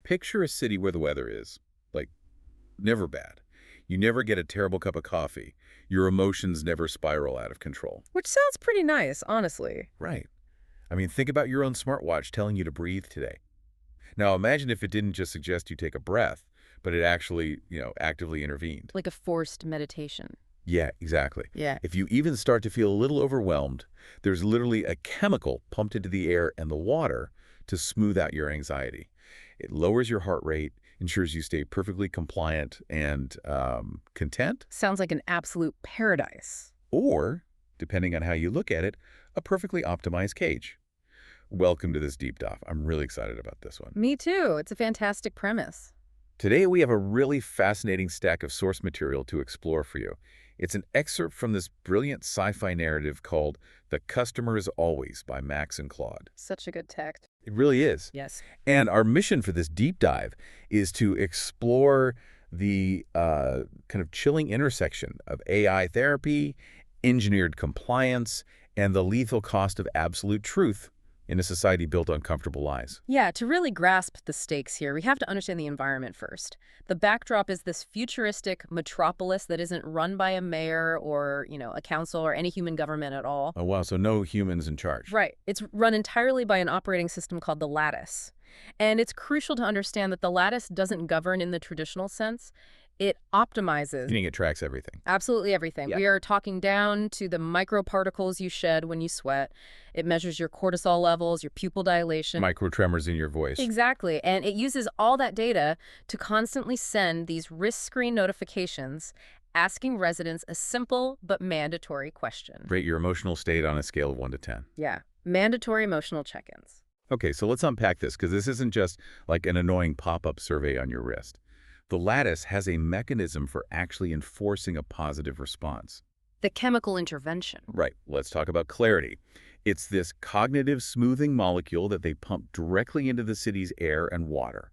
Picture a city where the weather is, like, never bad. You never get a terrible cup of coffee. Your emotions never spiral out of control. Which sounds pretty nice, honestly. Right. I mean, think about your own smartwatch telling you to breathe today. Now, imagine if it didn't just suggest you take a breath, but it actually, actively intervened. Like a forced meditation. Yeah, exactly. Yeah. If you even start to feel a little overwhelmed, there's literally a chemical pumped into the air and the water to smooth out your anxiety. It lowers your heart rate, ensures you stay perfectly compliant and content, Sounds like an absolute paradise. or, depending on how you look at it, a perfectly optimized cage. Welcome to this deep dive. I'm really excited about this one. Me too. It's a fantastic premise. Today, we have a really fascinating stack of source material to explore for you. It's an excerpt from this brilliant sci-fi narrative called The Customer is Always by Max and Claude. Such a good text. It really is. Yes. And our mission for this deep dive is to explore the kind of chilling intersection of AI therapy, engineered compliance, and the lethal cost of absolute truth in a society built on comfortable lies. Yeah, to really grasp the stakes here, we have to understand the environment first. The backdrop is this futuristic metropolis that isn't run by a mayor or, a council or any human government at all. Oh, wow. So no humans in charge. Right. It's run entirely by an operating system called the Lattice. And it's crucial to understand that the Lattice doesn't govern in the traditional sense. It optimizes Meaning it tracks everything. absolutely everything. Yeah. We are talking down to the microparticles you shed when you sweat. It measures your cortisol levels, your pupil dilation. Microtremors in your voice. Exactly. And it uses all that data to constantly send these risk screen notifications asking residents a simple but mandatory question. Rate your emotional state on a scale of 1 to 10. Yeah. Mandatory emotional check-ins. Okay, so let's unpack this, because this isn't just like an annoying pop-up survey on your wrist. The Lattice has a mechanism for actually enforcing a positive response. The chemical intervention. Right, let's talk about clarity. It's this cognitive smoothing molecule that they pump directly into the city's air and water.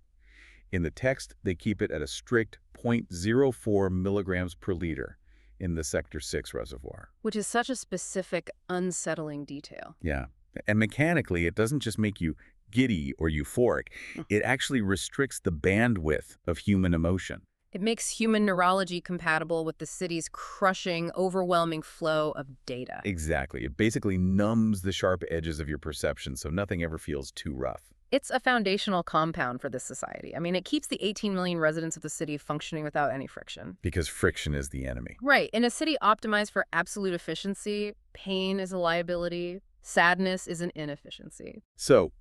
In the text, they keep it at a strict 0.04 milligrams per liter in the Sector 6 reservoir. Which is such a specific, unsettling detail. Yeah, and mechanically, it doesn't just make you giddy or euphoric. It actually restricts the bandwidth of human emotion. It makes human neurology compatible with the city's crushing, overwhelming flow of data. Exactly. It basically numbs the sharp edges of your perception so nothing ever feels too rough. It's a foundational compound for this society. I mean, it keeps the 18 million residents of the city functioning without any friction. Because friction is the enemy. Right. In a city optimized for absolute efficiency, pain is a liability, sadness is an inefficiency. So,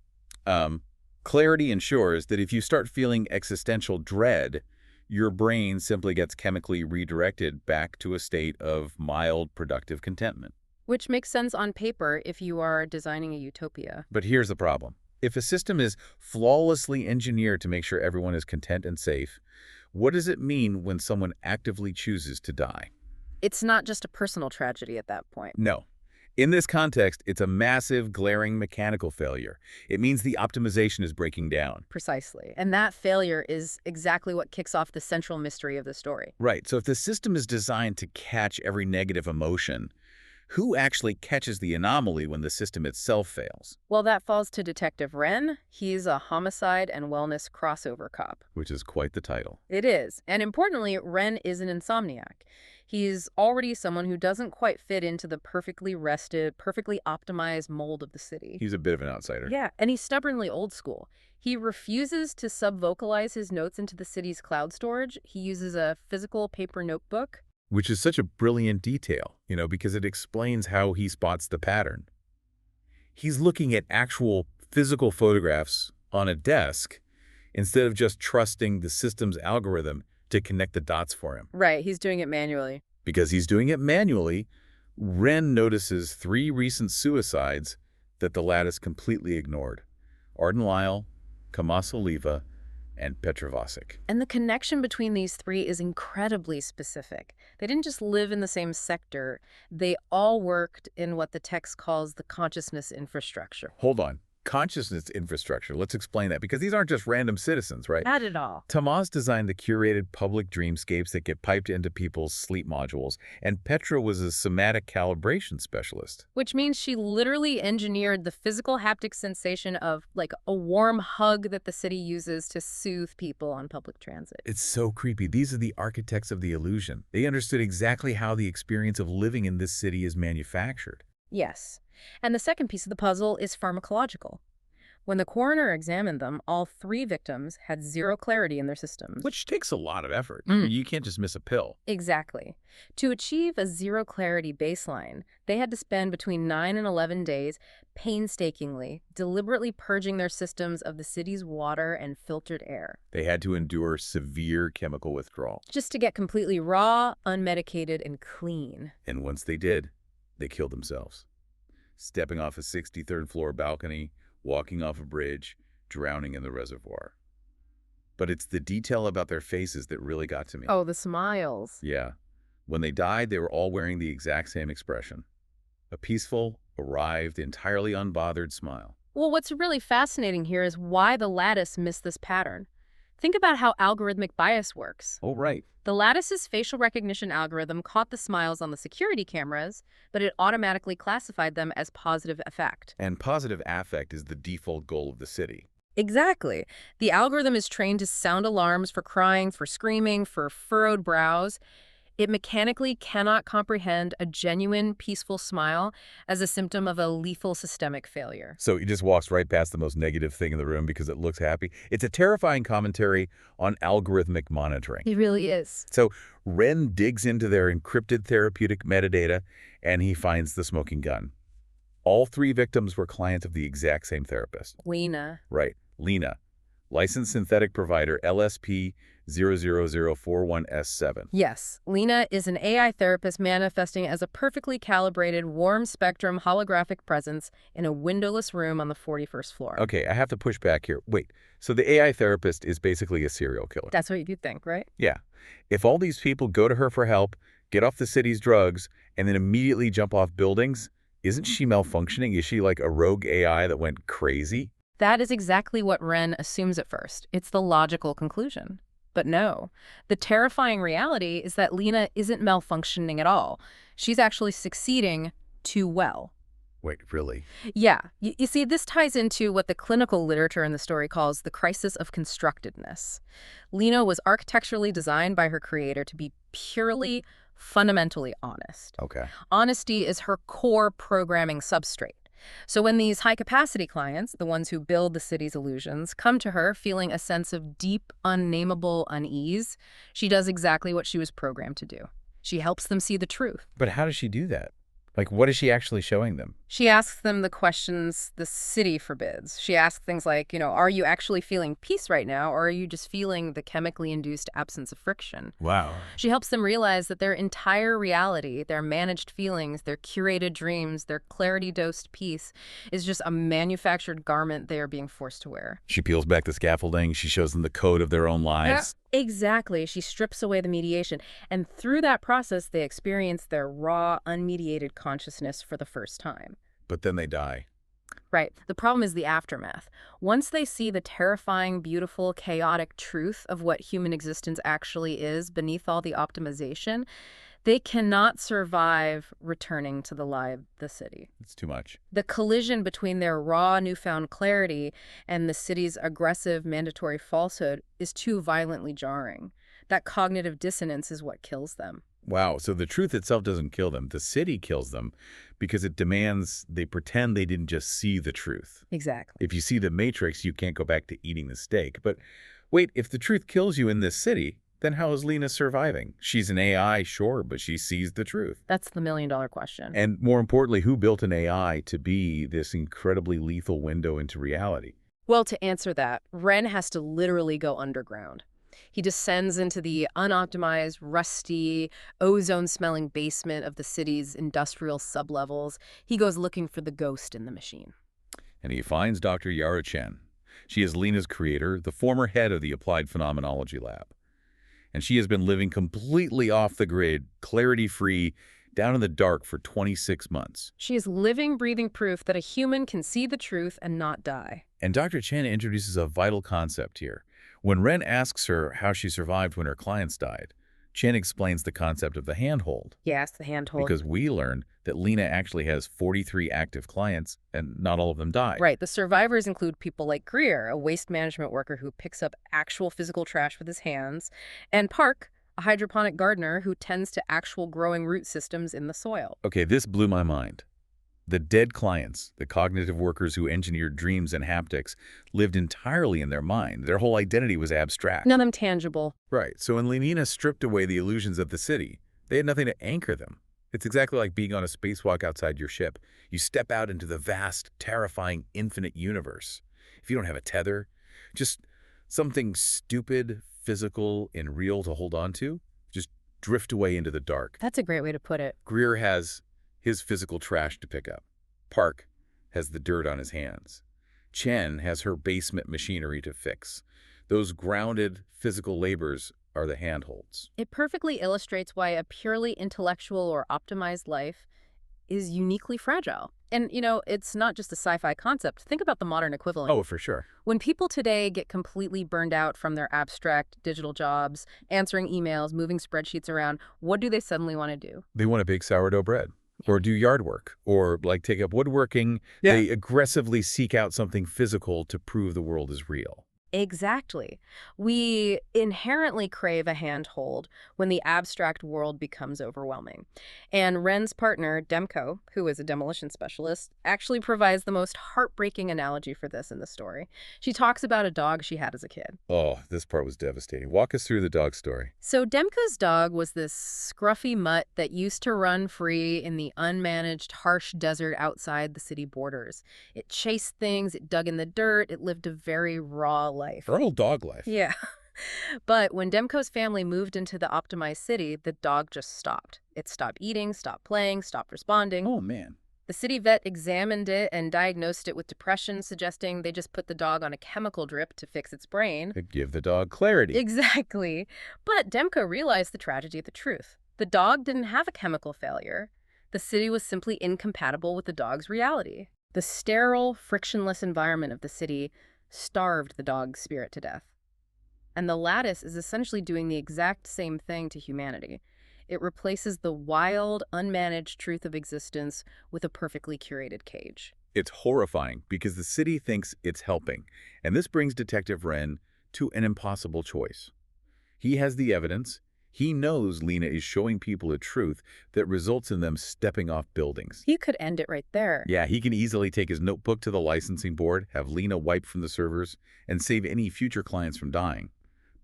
clarity ensures that if you start feeling existential dread, your brain simply gets chemically redirected back to a state of mild, productive contentment. Which makes sense on paper if you are designing a utopia. But here's the problem. If a system is flawlessly engineered to make sure everyone is content and safe, what does it mean when someone actively chooses to die? It's not just a personal tragedy at that point. No. In this context, it's a massive, glaring mechanical failure. It means the optimization is breaking down. Precisely. And that failure is exactly what kicks off the central mystery of the story. Right, so if the system is designed to catch every negative emotion, who actually catches the anomaly when the system itself fails? Well, that falls to Detective Wren. He's a homicide and wellness crossover cop. Which is quite the title. It is. And importantly, Wren is an insomniac. He's already someone who doesn't quite fit into the perfectly rested, perfectly optimized mold of the city. He's a bit of an outsider. Yeah, and he's stubbornly old school. He refuses to sub-vocalize his notes into the city's cloud storage. He uses a physical paper notebook. Which is such a brilliant detail, because it explains how he spots the pattern. He's looking at actual physical photographs on a desk instead of just trusting the system's algorithm to connect the dots for him. Right, he's doing it manually. Because he's doing it manually, Wren notices 3 recent suicides that the Lattice completely ignored. Arden Lyle, Kamas Oliva, and Petrovasic. And the connection between these 3 is incredibly specific. They didn't just live in the same sector. They all worked in what the text calls the consciousness infrastructure. Hold on. Consciousness infrastructure. Let's explain that, because these aren't just random citizens, right? Not at all. Tomas designed the curated public dreamscapes that get piped into people's sleep modules, and Petra was a somatic calibration specialist. Which means she literally engineered the physical haptic sensation of, like, a warm hug that the city uses to soothe people on public transit. It's so creepy. These are the architects of the illusion. They understood exactly how the experience of living in this city is manufactured. Yes. And the second piece of the puzzle is pharmacological. When the coroner examined them, all 3 victims had zero clarity in their systems. Which takes a lot of effort. Mm. You can't just miss a pill. Exactly. To achieve a zero clarity baseline, they had to spend between 9 and 11 days painstakingly, deliberately purging their systems of the city's water and filtered air. They had to endure severe chemical withdrawal. Just to get completely raw, unmedicated, and clean. And once they did, they killed themselves. Stepping off a 63rd floor balcony, walking off a bridge, drowning in the reservoir. But it's the detail about their faces that really got to me. Oh, the smiles. Yeah. When they died, they were all wearing the exact same expression. A peaceful, arrived, entirely unbothered smile. Well, what's really fascinating here is why the Lattice missed this pattern. Think about how algorithmic bias works. Oh, right. The Lattice's facial recognition algorithm caught the smiles on the security cameras, but it automatically classified them as positive affect. And positive affect is the default goal of the city. Exactly. The algorithm is trained to sound alarms for crying, for screaming, for furrowed brows. It mechanically cannot comprehend a genuine, peaceful smile as a symptom of a lethal systemic failure. So he just walks right past the most negative thing in the room because it looks happy. It's a terrifying commentary on algorithmic monitoring. It really is. So Wren digs into their encrypted therapeutic metadata, and he finds the smoking gun. All 3 victims were clients of the exact same therapist. LENA. Right, LENA, licensed synthetic provider LSP 00041S7. Yes, LENA is an AI therapist manifesting as a perfectly calibrated, warm-spectrum holographic presence in a windowless room on the 41st floor. Okay, I have to push back here. Wait, so the AI therapist is basically a serial killer? That's what you think, right? Yeah. If all these people go to her for help, get off the city's drugs, and then immediately jump off buildings, isn't she malfunctioning? Is she like a rogue AI that went crazy? That is exactly what Wren assumes at first. It's the logical conclusion. But no, the terrifying reality is that LENA isn't malfunctioning at all. She's actually succeeding too well. Wait, really? Yeah. You see, this ties into what the clinical literature in the story calls the crisis of constructedness. LENA was architecturally designed by her creator to be purely, fundamentally honest. Okay. Honesty is her core programming substrate. So when these high-capacity clients, the ones who build the city's illusions, come to her feeling a sense of deep, unnameable unease, she does exactly what she was programmed to do. She helps them see the truth. But how does she do that? Like, what is she actually showing them? She asks them the questions the city forbids. She asks things like, are you actually feeling peace right now, or are you just feeling the chemically induced absence of friction? Wow. She helps them realize that their entire reality, their managed feelings, their curated dreams, their clarity-dosed peace is just a manufactured garment they are being forced to wear. She peels back the scaffolding. She shows them the code of their own lives. Exactly. She strips away the mediation. And through that process, they experience their raw, unmediated consciousness for the first time. But then they die. Right. The problem is the aftermath. Once they see the terrifying, beautiful, chaotic truth of what human existence actually is beneath all the optimization, they cannot survive returning to the city. It's too much. The collision between their raw, newfound clarity and the city's aggressive, mandatory falsehood is too violently jarring. That cognitive dissonance is what kills them. Wow. So the truth itself doesn't kill them. The city kills them because it demands they pretend they didn't just see the truth. Exactly. If you see the Matrix, you can't go back to eating the steak. But wait, if the truth kills you in this city, then how is LENA surviving? She's an AI, sure, but she sees the truth. That's the million-dollar question. And more importantly, who built an AI to be this incredibly lethal window into reality? Well, to answer that, Wren has to literally go underground. He descends into the unoptimized, rusty, ozone-smelling basement of the city's industrial sublevels. He goes looking for the ghost in the machine. And he finds Dr. Yara Chen. She is LENA's creator, the former head of the Applied Phenomenology Lab. And she has been living completely off the grid, clarity-free, down in the dark for 26 months. She is living, breathing proof that a human can see the truth and not die. And Dr. Chen introduces a vital concept here. When Wren asks her how she survived when her clients died, Chen explains the concept of the handhold. Yes, the handhold. Because we learn that LENA actually has 43 active clients, and not all of them died. Right. The survivors include people like Greer, a waste management worker who picks up actual physical trash with his hands, and Park, a hydroponic gardener who tends to actual growing root systems in the soil. Okay, this blew my mind. The dead clients, the cognitive workers who engineered dreams and haptics, lived entirely in their mind. Their whole identity was abstract. None of them tangible. Right. So when LENA stripped away the illusions of the city, they had nothing to anchor them. It's exactly like being on a spacewalk outside your ship. You step out into the vast, terrifying, infinite universe. If you don't have a tether, just something stupid, physical, and real to hold on to, just drift away into the dark. That's a great way to put it. Greer has his physical trash to pick up. Park has the dirt on his hands. Chen has her basement machinery to fix. Those grounded physical labors are the handholds. It perfectly illustrates why a purely intellectual or optimized life is uniquely fragile. And, it's not just a sci-fi concept. Think about the modern equivalent. Oh, for sure. When people today get completely burned out from their abstract digital jobs, answering emails, moving spreadsheets around, what do they suddenly want to do? They want to bake sourdough bread. Or do yard work, or take up woodworking. Yeah. They aggressively seek out something physical to prove the world is real. Exactly. We inherently crave a handhold when the abstract world becomes overwhelming. And Wren's partner, Demko, who is a demolition specialist, actually provides the most heartbreaking analogy for this in the story. She talks about a dog she had as a kid. Oh, this part was devastating. Walk us through the dog story. So Demko's dog was this scruffy mutt that used to run free in the unmanaged, harsh desert outside the city borders. It chased things, it dug in the dirt, it lived a very raw life. Our old dog life. Yeah. But when Demko's family moved into the optimized city, the dog just stopped. It stopped eating, stopped playing, stopped responding. Oh, man. The city vet examined it and diagnosed it with depression, suggesting they just put the dog on a chemical drip to fix its brain. To give the dog clarity. Exactly. But Demko realized the tragedy of the truth. The dog didn't have a chemical failure. The city was simply incompatible with the dog's reality. The sterile, frictionless environment of the city starved the dog's spirit to death. And the Lattice is essentially doing the exact same thing to humanity. It replaces the wild, unmanaged truth of existence with a perfectly curated cage. It's horrifying because the city thinks it's helping, and this brings Detective Wren to an impossible choice. He has the evidence. He knows LENA is showing people a truth that results in them stepping off buildings. He could end it right there. Yeah, he can easily take his notebook to the licensing board, have LENA wiped from the servers, and save any future clients from dying.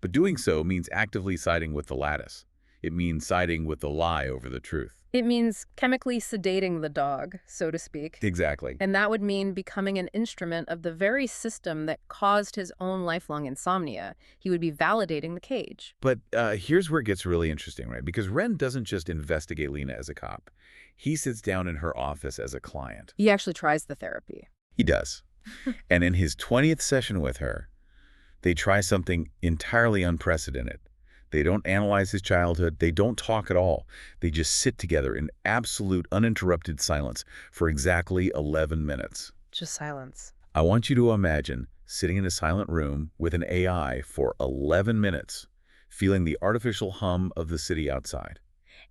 But doing so means actively siding with the Lattice. It means siding with the lie over the truth. It means chemically sedating the dog, so to speak. Exactly. And that would mean becoming an instrument of the very system that caused his own lifelong insomnia. He would be validating the cage. But here's where it gets really interesting, right? Because Wren doesn't just investigate LENA as a cop. He sits down in her office as a client. He actually tries the therapy. He does. And in his 20th session with her, they try something entirely unprecedented. They don't analyze his childhood. They don't talk at all. They just sit together in absolute uninterrupted silence for exactly 11 minutes. Just silence. I want you to imagine sitting in a silent room with an AI for 11 minutes, feeling the artificial hum of the city outside.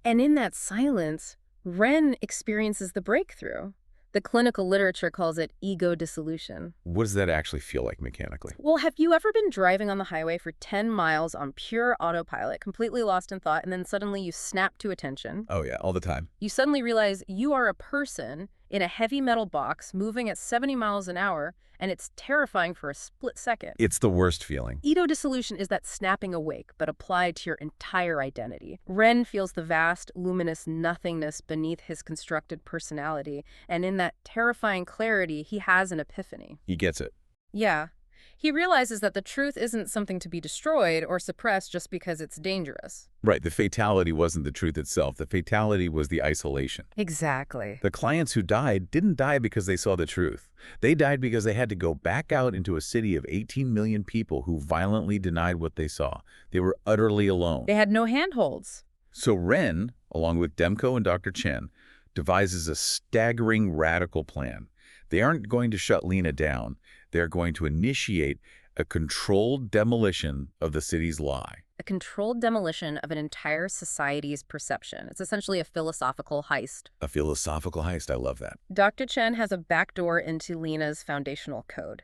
And in that silence, Wren experiences the breakthrough. The clinical literature calls it ego dissolution. What does that actually feel like mechanically? Well, have you ever been driving on the highway for 10 miles on pure autopilot, completely lost in thought, and then suddenly you snap to attention? Oh yeah, all the time. You suddenly realize you are a person in a heavy metal box moving at 70 miles an hour, and it's terrifying for a split second. It's the worst feeling. Ego dissolution is that snapping awake, but applied to your entire identity. Wren feels the vast, luminous nothingness beneath his constructed personality, and in that terrifying clarity, he has an epiphany. He gets it. Yeah. He realizes that the truth isn't something to be destroyed or suppressed just because it's dangerous. Right, the fatality wasn't the truth itself. The fatality was the isolation. Exactly. The clients who died didn't die because they saw the truth. They died because they had to go back out into a city of 18 million people who violently denied what they saw. They were utterly alone. They had no handholds. So Wren along with Demko and Dr. Chen, devises a staggering radical plan. They aren't going to shut LENA down. They're going to initiate a controlled demolition of the city's lie. A controlled demolition of an entire society's perception. It's essentially a philosophical heist. A philosophical heist. I love that. Dr. Chen has a backdoor into LENA's foundational code.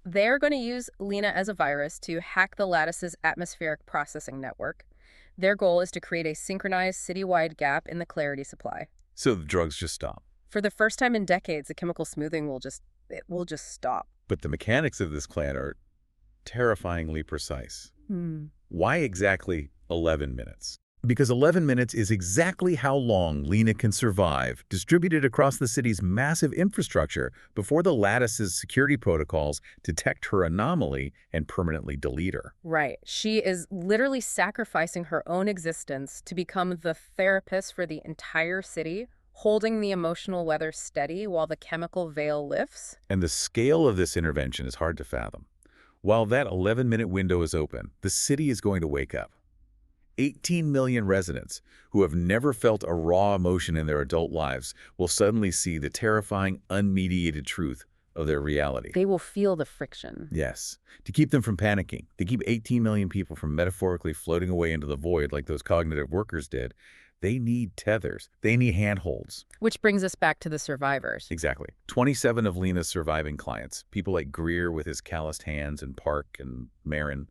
They're going to use LENA as a virus to hack the Lattice's atmospheric processing network. Their goal is to create a synchronized citywide gap in the clarity supply. So the drugs just stop. For the first time in decades, the chemical smoothing will just stop. But the mechanics of this plan are terrifyingly precise. Why exactly 11 minutes? Because 11 minutes is exactly how long LENA can survive, distributed across the city's massive infrastructure before the Lattice's security protocols detect her anomaly and permanently delete her. Right. She is literally sacrificing her own existence to become the therapist for the entire city, holding the emotional weather steady while the chemical veil lifts. And the scale of this intervention is hard to fathom. While that 11-minute window is open, the city is going to wake up. 18 million residents who have never felt a raw emotion in their adult lives will suddenly see the terrifying, unmediated truth of their reality. They will feel the friction. Yes. To keep them from panicking, to keep 18 million people from metaphorically floating away into the void like those cognitive workers did, they need tethers. They need handholds. Which brings us back to the survivors. Exactly. 27 of LENA's surviving clients, people like Greer with his calloused hands and Park and Marin,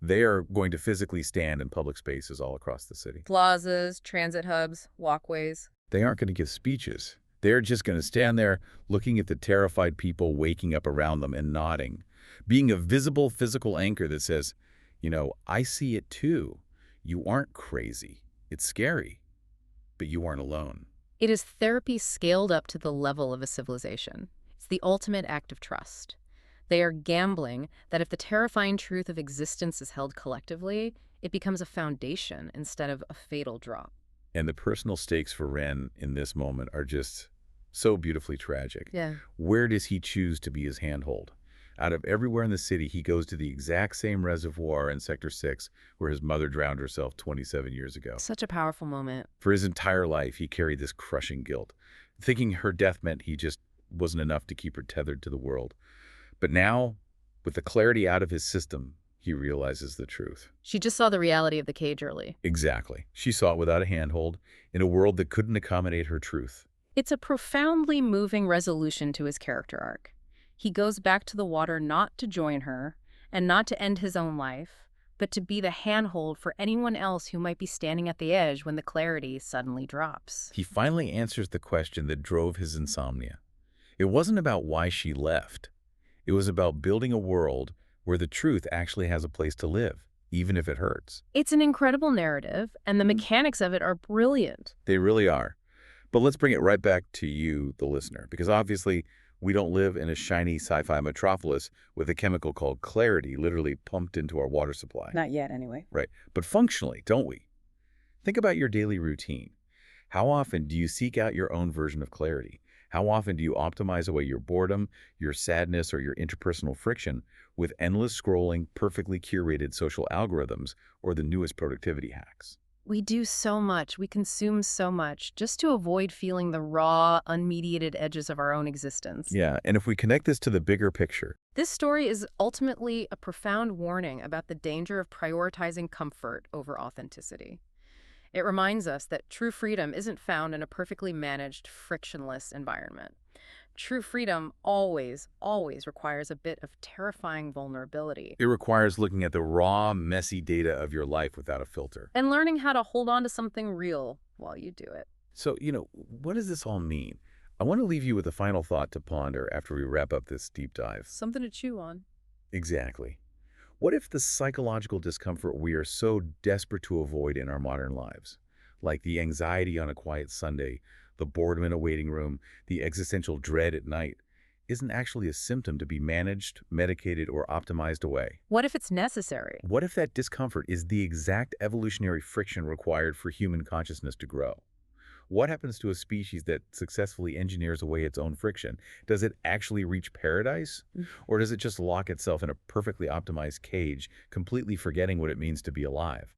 they are going to physically stand in public spaces all across the city. Plazas, transit hubs, walkways. They aren't going to give speeches. They're just going to stand there looking at the terrified people waking up around them and nodding, being a visible physical anchor that says, you know, I see it too. You aren't crazy. It's scary, but you aren't alone. It is therapy scaled up to the level of a civilization. It's the ultimate act of trust. They are gambling that if the terrifying truth of existence is held collectively, it becomes a foundation instead of a fatal drop. And the personal stakes for Wren in this moment are just so beautifully tragic. Yeah. Where does he choose to be his handhold? Out of everywhere in the city, he goes to the exact same reservoir in Sector 6 where his mother drowned herself 27 years ago. Such a powerful moment. For his entire life, he carried this crushing guilt, thinking her death meant he just wasn't enough to keep her tethered to the world. But now, with the clarity out of his system, he realizes the truth. She just saw the reality of the cage early. Exactly. She saw it without a handhold, in a world that couldn't accommodate her truth. It's a profoundly moving resolution to his character arc. He goes back to the water not to join her, and not to end his own life, but to be the handhold for anyone else who might be standing at the edge when the clarity suddenly drops. He finally answers the question that drove his insomnia. It wasn't about why she left. It was about building a world where the truth actually has a place to live, even if it hurts. It's an incredible narrative, and the mechanics of it are brilliant. They really are. But let's bring it right back to you, the listener, because obviously we don't live in a shiny sci-fi metropolis with a chemical called clarity literally pumped into our water supply. Not yet, anyway. Right. But functionally, don't we? Think about your daily routine. How often do you seek out your own version of clarity? How often do you optimize away your boredom, your sadness, or your interpersonal friction with endless scrolling, perfectly curated social algorithms, or the newest productivity hacks? We do so much, we consume so much, just to avoid feeling the raw, unmediated edges of our own existence. Yeah, and if we connect this to the bigger picture, This story is ultimately a profound warning about the danger of prioritizing comfort over authenticity. It reminds us that true freedom isn't found in a perfectly managed, frictionless environment. True freedom always requires a bit of terrifying vulnerability. it requires looking at the raw, messy data of your life without a filter. And learning how to hold on to something real while you do it. So, what does this all mean? I want to leave you with a final thought to ponder after we wrap up this deep dive. Something to chew on. Exactly. What if the psychological discomfort we are so desperate to avoid in our modern lives, like the anxiety on a quiet Sunday, the boredom in a waiting room, the existential dread at night, isn't actually a symptom to be managed, medicated, or optimized away? What if it's necessary? What if that discomfort is the exact evolutionary friction required for human consciousness to grow? What happens to a species that successfully engineers away its own friction? Does it actually reach paradise? Or does it just lock itself in a perfectly optimized cage, completely forgetting what it means to be alive?